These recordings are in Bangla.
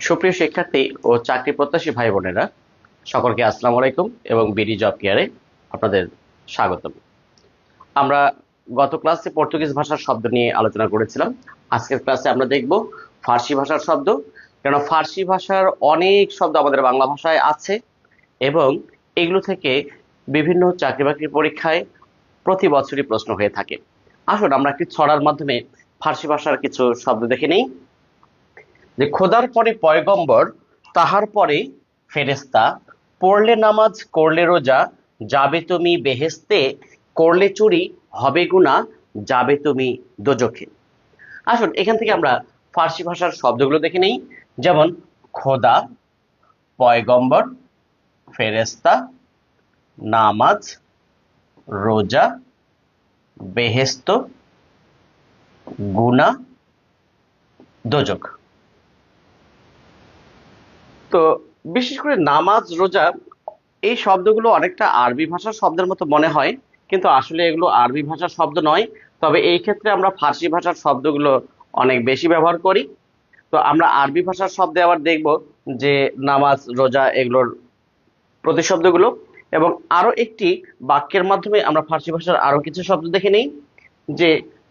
সুপ্রিয় শিক্ষার্থী ও চাকরি প্রত্যাশী ভাই বোনেরা, সকলকে আসসালামু আলাইকুম এবং বিডি জব কেয়ারে আপনাদের স্বাগতম। আমরা গত ক্লাসে পর্তুগিজ ভাষার শব্দ নিয়ে আলোচনা করেছিলাম। আজকের ক্লাসে আমরা দেখব ফার্সি ভাষার শব্দ। কেন ফার্সি ভাষার অনেক শব্দ আমাদের বাংলা ভাষায় আছে এবং এগুলো থেকে বিভিন্ন চাকরি বাকরি পরীক্ষায় প্রতি বছরই প্রশ্ন হয়ে থাকে। আসুন আমরা একটি ছড়ার মাধ্যমে ফার্সি ভাষার কিছু শব্দ দেখে নেই। যে খোদার পরে পয়গম্বর, তাহার পরে ফেরেস্তা, পড়লে নামাজ করলে রোজা, যাবে তুমি বেহেস্তে, করলে চুরি হবে গুনাহ, যাবে তুমি দোজখে। আসুন এখান থেকে আমরা ফার্সি ভাষার শব্দগুলো দেখে নেই। যেমন খোদা, পয়গম্বর, ফেরেস্তা, নামাজ, রোজা, বেহেস্ত, গুনাহ, দোজখ। তো বিশেষ করে নামাজ, রোজা এই শব্দগুলো অনেকটা আরবি ভাষার শব্দের মতো মনে হয়, কিন্তু আসলে এগুলো আরবি ভাষার শব্দ নয়। তবে এই ক্ষেত্রে আমরা ফার্সি ভাষার শব্দগুলো অনেক বেশি ব্যবহার করি। তো আমরা আরবি ভাষার শব্দে আবার দেখব যে নামাজ, রোজা এগুলোর প্রতিশব্দগুলো। এবং আরো একটি বাক্যের মাধ্যমে আমরা ফার্সি ভাষার আরো কিছু শব্দ দেখে নিই। যে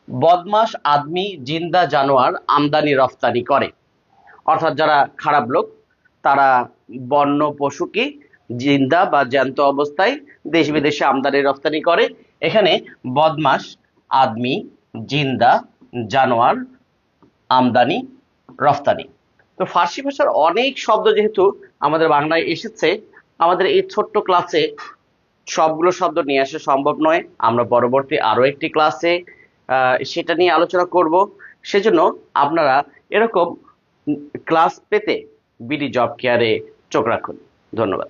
বদমাস আদমি জিন্দা জানোয়ার আমদানি রফতানি করে, অর্থাৎ যারা খারাপ লোক তারা বন্য পশুকে জিন্দা বা জ্যান্ত অবস্থায় দেশ বিদেশে আমদানি রফতানি করে। এখানে বদমাস, আদমি, জিন্দা, জানোয়ার, আমদানি, রফতানি। তো ফার্সি ভাষার অনেক শব্দ যেহেতু আমাদের বাংলায় এসেছে, আমাদের এই ছোট্ট ক্লাসে সবগুলো শব্দ নিয়ে আসা সম্ভব নয়। আমরা পরবর্তী আরো একটি ক্লাসে সেটা নিয়ে আলোচনা করব। সেজন্য আপনারা এরকম ক্লাস পেতে বিডি জব কেয়ারে চোখ রাখুন। ধন্যবাদ।